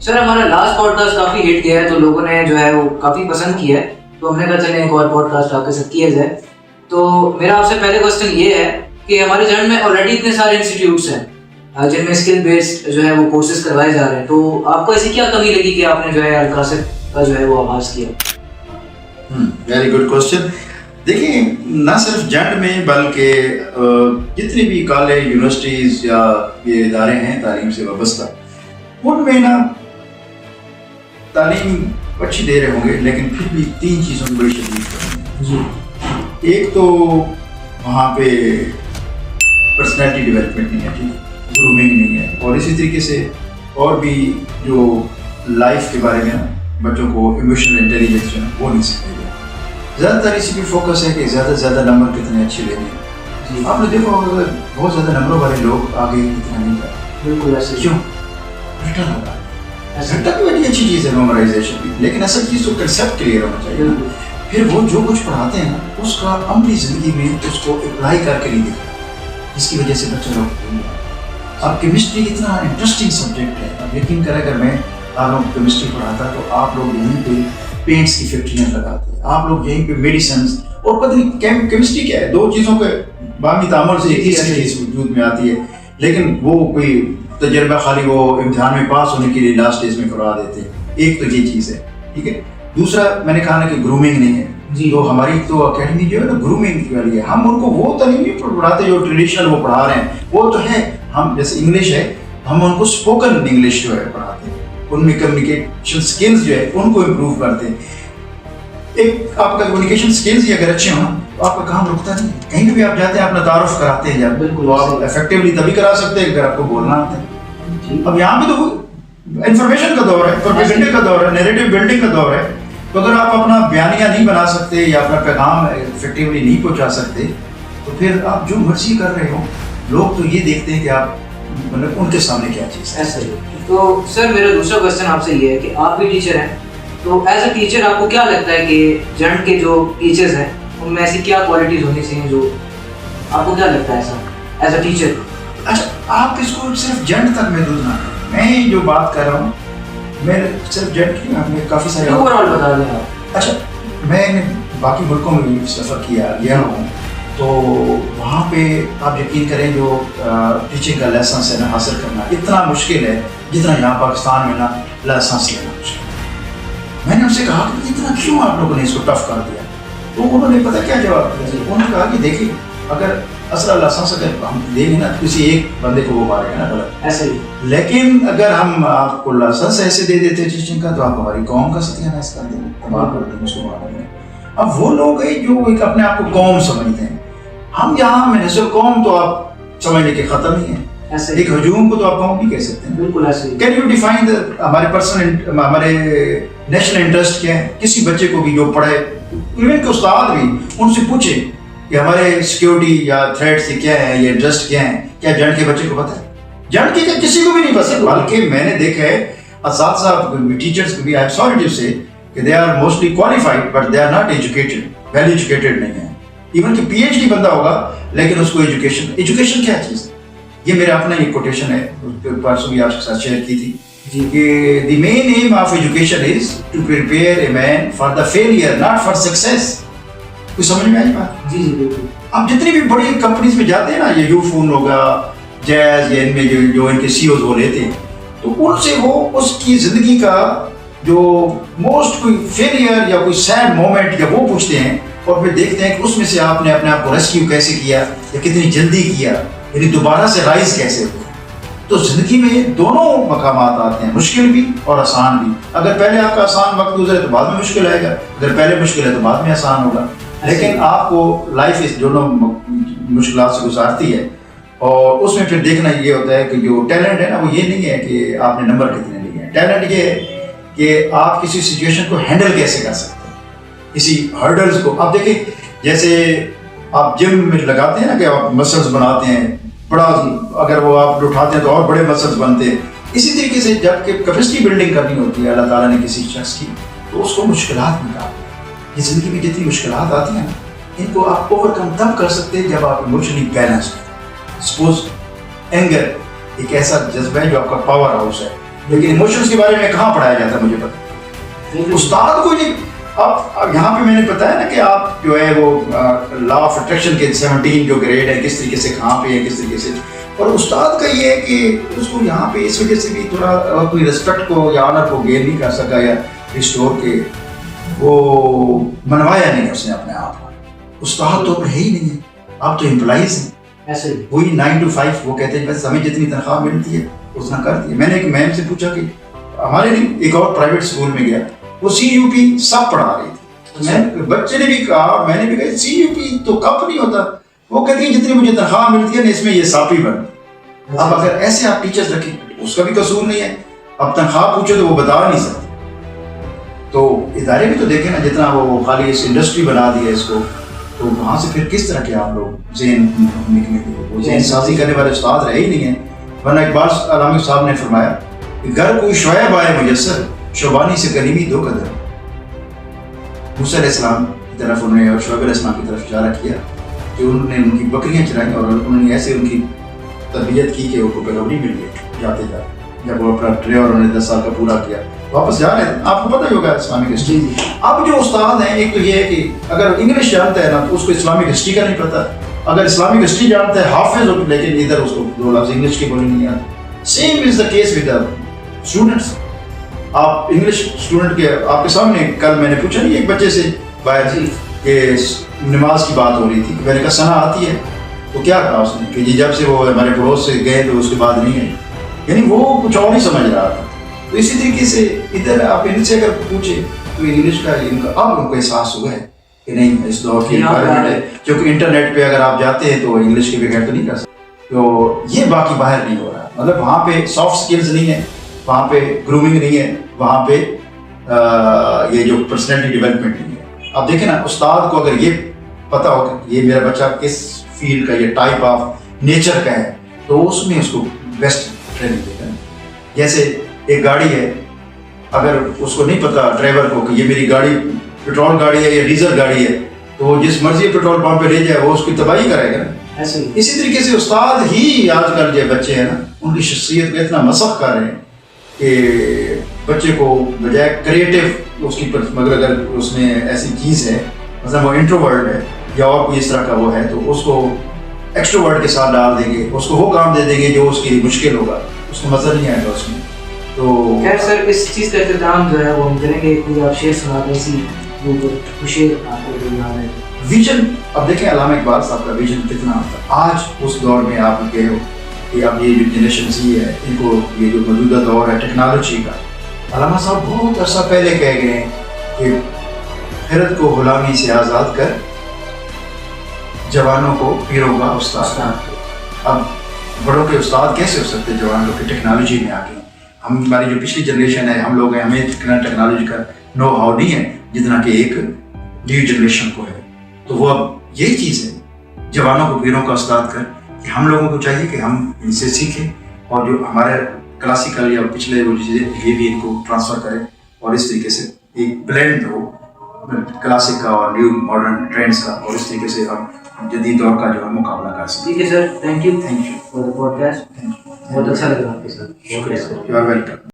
سر ہمارا last pod cost کافی ہٹ گیا ہے، تو لوگوں نے جو ہے وہ کافی پسند کیا ہے، تو ہم نے کہا چلیں ایک اور پوڈ کاسٹ آپ کے ساتھ کیا جائے. تو میرا آپ سے پہلے کوشچن یہ ہے کہ ہمارے جرنل میں آلریڈی اتنے سارے انسٹیٹیوٹس ہیں جن میں اسکل بیسڈ جو ہے وہ کورسز کروائے جا رہے ہیں، تو آپ کو ایسی کیا کمی لگی کہ آپ نے جو ہے القاصد کا جو ہے وہ آغاز کیا؟ Very good question. دیکھیں، نہ صرف جنڈ میں بلکہ جتنے بھی کالج، یونیورسٹیز یا یہ ادارے ہیں تعلیم سے وابستہ، ان میں نا تعلیم اچھی دے رہے ہوں گے، لیکن پھر بھی 3 چیزوں کی بڑی شدید کمی ہے. ایک تو وہاں پہ پرسنالٹی ڈیولپمنٹ نہیں ہے، ٹھیک، گرومنگ نہیں ہے، اور اسی طریقے سے اور بھی جو لائف کے بارے میں نا بچوں کو ایموشنل انٹیلیجنس جو ہے وہ نہیں سکھائی جائے. زیادہ تر اسی پہ فوکس ہے کہ زیادہ سے زیادہ نمبر کتنے اچھے لے لیں. آپ نے دیکھا ہوگا بہت زیادہ نمبروں والے لوگ آگے اتنا نہیں کرتے. بالکل ایسے. کیوں؟ رٹا لگا. رٹا بھی بڑی اچھی چیز ہے میمورائزیشن کی، لیکن اصل چیز تو کنسیپٹ کلیئر ہونا چاہیے. پھر وہ جو کچھ پڑھاتے ہیں نا اس کا عملی زندگی میں اس کو اپلائی کر کے نہیں دکھا، جس کی وجہ سے بچہ لوگ. اب کیمسٹری اتنا انٹرسٹنگ سبجیکٹ ہے. اب یقین کریں اگر میں آپ لوگ کیمسٹری پڑھاتا تو آپ لوگ یہیں پہ پینٹس کی فیکٹریاں لگاتے ہیں، آپ لوگ یہیں پہ میڈیسنس، اور پتہ نہیں کیمسٹری کیا ہے، 2 چیزوں کے باہمی تعامل سے ایک ہی چیز وجود میں آتی ہے. لیکن وہ کوئی تجربہ خالی وہ امتحان میں پاس ہونے کے لیے لاسٹ اسٹیج میں کروا دیتے ہیں. ایک تو یہ چیز ہے، ٹھیک ہے. دوسرا میں نے کہا نا کہ گرومنگ نہیں ہے. تو ہماری تو اکیڈمی جو ہے نا گرومنگ کے لیے ہم ان کو وہ تعلیم نہیں پڑھاتے جو ٹریڈیشنل وہ پڑھا رہے ہیں. وہ تو ہے، ہم جیسے انگلش ہے ہم ان کو اسپوکن انگلش جو ہے پڑھاتے ہیں، ان میں کمیونیکیشن سکلز جو ہے ان کو امپروو کرتے ہیں. ایک آپ کا کمیونیکیشن سکلز ہی اگر اچھے ہوں تو آپ کا کام رکتا نہیں. کہیں بھی آپ جاتے ہیں اپنا تعارف کراتے ہیں جب، تو آپ افیکٹولی تبھی کرا سکتے ہیں اگر آپ کو بولنا آتا ہے. اب یہاں پہ تو انفارمیشن کا دور ہے، پروپیگنڈے کا دور ہے، نیریٹو بلڈنگ کا دور ہے. تو اگر آپ اپنا بیانیہ نہیں بنا سکتے یا اپنا پیغام افیکٹولی نہیں پہنچا سکتے تو پھر آپ جو مرضی کر رہے ہو، لوگ تو یہ دیکھتے ہیں کہ آپ مطلب ان کے سامنے کیا چیز ہے. ایسا ہی. تو سر میرا دوسرا کوشچن آپ سے یہ ہے کہ آپ بھی ٹیچر ہیں، تو ایز اے ٹیچر آپ کو کیا لگتا ہے کہ جنڈ کے جو ٹیچرز ہیں ان میں ایسی کیا کوالٹیز ہونی چاہیے جو آپ کو کیا لگتا ہے ایسا ایز اے ٹیچر؟ اچھا، آپ اس کو صرف جنڈ تک محدود نہ کریں. میں جو بات کر رہا ہوں میں صرف جنڈ کی، آپ نے کافی سارے اوور آل بتا دیں آپ. اچھا، میں نے باقی ملکوں میں بھی سفر گیا ہوں، تو وہاں پہ آپ یقین کریں جو ٹیچنگ کا لائسنس ہے نا حاصل کرنا اتنا مشکل ہے جتنا یہاں پاکستان میں نا لائسنس لینا مشکل ہے. میں نے ان سے کہا کہ اتنا کیوں آپ لوگوں نے اس کو ٹف کر دیا؟ تو انہوں نے پتہ کیا جواب دیا؟ انہوں نے کہا کہ دیکھیے اگر اصل لائسنس اگر ہم دیں گے نا تو کسی ایک بندے کو وہ مارے گا نا غلط ایسے ہی، لیکن اگر ہم آپ کو لائسنس ایسے دے دیتے ٹیچنگ کا تو آپ ہماری قوم کا ستیہ ناش کر دیں گے، تباہ کر دیں گے مسلمانوں میں. اب وہ لوگ ہیں جو ایک اپنے آپ کو قوم سمجھتے ہیں. ہم یہاں میں نسل قوم تو آپ سمجھنے کے ختم ہی ہیں. ایک ہجوم کو تو آپ قوم نہیں کہہ سکتے. بالکل ایسے ہی. کین یو ڈیفائن ہمارے پرسنل ہمارے نیشنل انٹرسٹ کیا ہے؟ کسی بچے کو بھی جو پڑھے، ایون کہ استاد بھی ان سے پوچھے کہ ہمارے سیکیورٹی یا تھریٹس کیا ہے، یہ انٹرسٹ کیا ہے، کیا جنڈ کے بچے کو پتہ ہے؟ جنڈ کے کسی کو بھی نہیں پتہ. بلکہ میں نے دیکھا ہے اساتذہ ٹیچرس کو بھی I am sorry to say کہ they are mostly qualified but they are not educated, well educated نہیں ہیں. ایون کہ پی ایچ ڈی بندہ ہوگا لیکن اس کو ایجوکیشن کیا چیز ہے؟ یہ میرا اپنا ایک کوٹیشن ہے، پرسوں بھی آپ کے ساتھ شیئر کی تھی کہ the main aim of education is to prepare a man for the failure not for success. کوئی سمجھ میں آئی بات؟ جی جی بالکل. اب جتنی بھی بڑی کمپنیز میں جاتے ہیں نا، یہ یو فون ہوگا، جیز، یا ان میں جو ان کے سی اوز وہ لیتے ہیں، تو ان سے وہ اس کی زندگی کا جو موسٹ کوئی فیلئر یا کوئی سیڈ مومنٹ یا وہ پوچھتے ہیں، اور پھر دیکھتے ہیں کہ اس میں سے آپ نے اپنے آپ کو ریسکیو کیسے کیا یا کتنی جلدی کیا، یعنی دوبارہ سے رائز کیسے ہوا. تو زندگی میں دونوں مقامات آتے ہیں، مشکل بھی اور آسان بھی. اگر پہلے آپ کا آسان وقت گزرے تو بعد میں مشکل آئے گا، اگر پہلے مشکل ہے تو بعد میں آسان ہوگا. لیکن آپ کو لائف اس دونوں مشکلات سے گزارتی ہے، اور اس میں پھر دیکھنا یہ ہوتا ہے کہ جو ٹیلنٹ ہے نا وہ یہ نہیں ہے کہ آپ نے نمبر کتنے لیے ہیں. ٹیلنٹ یہ ہے کہ آپ کسی سچویشن کو ہینڈل کیسے کر سکتے ہیں، کسی ہرڈلز کو. آپ دیکھیں جیسے آپ جم میں لگاتے ہیں نا کہ آپ مسلز بناتے ہیں، بڑا اگر وہ آپ اٹھاتے ہیں تو اور بڑے مسلز بنتے ہیں. اسی طریقے سے جب کہ کیپیسٹی بلڈنگ کرنی ہوتی ہے اللہ تعالیٰ نے کسی شخص کی، تو اس کو مشکلات نکالتے ہیں. یہ زندگی میں جتنی مشکلات آتی ہیں ان کو آپ اوور کم تب کر سکتے ہیں جب آپ ایموشنلی بیلنسڈ ہیں. سپوز اینگر ایک ایسا جذبہ ہے جو آپ کا پاور ہاؤس ہے، لیکن ایموشنز کے بارے میں کہاں پڑھایا جاتا مجھے پتا، استاد کو نہیں. اب یہاں پہ میں نے بتایا نا کہ آپ جو ہے وہ لا آف اٹریکشن کے 17 جو گریڈ ہے کس طریقے سے کہاں پہ ہے کس طریقے سے، اور استاد کا یہ ہے کہ اس کو یہاں پہ اس وجہ سے بھی تھوڑا کوئی رسپیکٹ کو یا آنر کو گین نہیں کر سکا یا ریسٹور کے وہ منوایا نہیں اس نے اپنے آپ کو. استاد تو ہے ہی نہیں ہے، آپ تو امپلائیز ہیں. ایسے وہی 9 to 5 وہ کہتے ہیں بس ہمیں جتنی تنخواہ ملتی ہے اتنا کرتی ہے. میں نے ایک میم سے پوچھا کہ ہمارے لیے ایک اور پرائیویٹ اسکول میں گیا، وہ CUP سب پڑھا رہی تھی. میں بچے نے بھی کہا، میں نے بھی کہا CUP تو کپ نہیں ہوتا. وہ کہتی ہے جتنی مجھے تنخواہ ملتی ہے نا اس میں یہ ساپی بن. اب اگر ایسے آپ ٹیچرز رکھیں اس کا بھی قصور نہیں ہے. اب تنخواہ پوچھو تو وہ بتا نہیں سکتے. تو ادارے بھی تو دیکھیں نا، جتنا وہ خالی اس انڈسٹری بنا دی ہے اس کو، تو وہاں سے پھر کس طرح کے آپ لوگ ذہن نکلیں گے؟ وہ ذہن سازی کرنے والے استاد رہے ہی نہیں ہیں. ورنہ اقبال علامہ صاحب نے فرمایا کہ گر کوئی شعیب آئے میسر شعبانی سے کلیمی دو قدر. موسیٰ علیہ السلام کی طرف انہوں نے اور شعیب علیہ السلام کی طرف اشارہ کیا کہ انہوں نے ان کی بکریاں چرائیں اور انہوں نے ایسے ان کی تربیت کی کہ ان کو بیلونی مل گئی جاتے جاتے. جب وہ اپنا ٹریور انہوں نے 10 سال کا پورا کیا واپس جا رہے تھے. آپ کو پتہ ہی ہوگا اسلامک ہسٹری. اب جو استاد ہیں ایک تو یہ ہے کہ اگر انگلش جانتا ہے نا تو اس کو اسلامک ہسٹری کا نہیں پتہ. اگر اسلامک ہسٹری جانتا ہے حافظ ہو لیکن ادھر اس کو 2 لفظ انگلش کے بولنے نہیں آتے. Same is the case with the students. آپ انگلش اسٹوڈنٹ کے آپ کے سامنے کل میں نے پوچھا نہیں ایک بچے سے باہر کہ نماز کی بات ہو رہی تھی، میں نے کہا ثنا آتی ہے تو کیا کہا اس نے کہ جی جب سے وہ ہمارے پڑوس سے گئے تو اس کے بعد نہیں ہے. یعنی وہ کچھ اور ہی سمجھ رہا تھا. تو اسی طریقے سے ادھر آپ ان سے اگر پوچھیں تو انگلش کا ان کا اب ان کو احساس ہوا ہے کہ نہیں اس دور کی انوائرمنٹ ہے، کیونکہ انٹرنیٹ پہ اگر آپ جاتے ہیں تو انگلش کے بغیر تو نہیں کر سکتے. تو یہ باقی باہر نہیں ہو رہا، مطلب وہاں پہ سافٹ سکلز نہیں ہے، وہاں پہ گرومنگ نہیں ہے، وہاں پہ یہ جو پرسنالٹی ڈیولپمنٹ نہیں ہے. اب دیکھیں نا استاد کو اگر یہ پتہ ہو کہ یہ میرا بچہ کس فیلڈ کا یہ ٹائپ آف نیچر کا ہے تو اس میں اس کو بیسٹ ٹریننگ دے گا. جیسے ایک گاڑی ہے، اگر اس کو نہیں پتا ڈرائیور کو کہ یہ میری گاڑی پیٹرول گاڑی ہے یا ڈیزل گاڑی ہے تو وہ جس مرضی پیٹرول پمپ پہ لے جائے وہ اس کی تباہی کرے گا نا. اسی طریقے سے استاد ہی آج کل جو بچے ہیں نا ان کی شخصیت کو اتنا مسخ کر رہے ہیں کہ بچے کو بجائے کریٹو اس کی مگر اگر اس میں ایسی چیز ہے مثلا وہ انٹروورٹ ہے یا اور کوئی اس طرح کا وہ ہے تو اس کو ایکسٹروورٹ کے ساتھ ڈال دیں گے، اس کو وہ کام دے دیں گے جو اس کے لیے مشکل ہوگا، اس کو مزہ نہیں آئے گا اس میں. تو خیر سر اس چیز کا اختتام جو ہے وہ ہم کریں گے. کوئی آپ شعر سنا دیں اسی خوشی آپ کو جو یاد ہے. ویژن. اب دیکھیں علامہ اقبال صاحب کا ویژن کتنا تھا. آج اس دور میں آپ کہہ ہو کہ اب یہ جو جنریشن سی ہے ان کو یہ جو موجودہ دور ہے ٹیکنالوجی کا، علامہ صاحب بہت عرصہ پہلے کہہ گئے ہیں کہ خرد کو غلامی سے آزاد کر جوانوں کو پیروں کا استاد. اب بڑوں کے استاد کیسے ہو سکتے جوانوں کے ٹیکنالوجی میں آگے. ہماری جو پچھلی جنریشن ہے ہم لوگ ہیں، ہمیں ٹیکنالوجی کا نو ہاؤ نہیں ہے جتنا کہ ایک نیو جنریشن کو ہے. تو وہ اب یہی چیز ہے جوانوں کو پیروں کا استاد کر کہ ہم لوگوں کو چاہیے کہ ہم ان سے سیکھیں اور جو ہمارے کلاسیکل یا پچھلے وہ چیزیں یہ بھی ان کو ٹرانسفر کریں اور اس طریقے سے ایک بلینڈ ہو کلاسک کا اور نیو ماڈرن ٹرینڈس کا، اور اس طریقے سے ہم جدید دور کا جو ہے مقابلہ کر سکیں. ٹھیک ہے sir, thank you thank you for the podcast. بہت اچھا لگا آپ کے ساتھ. شکریہ. You are welcome.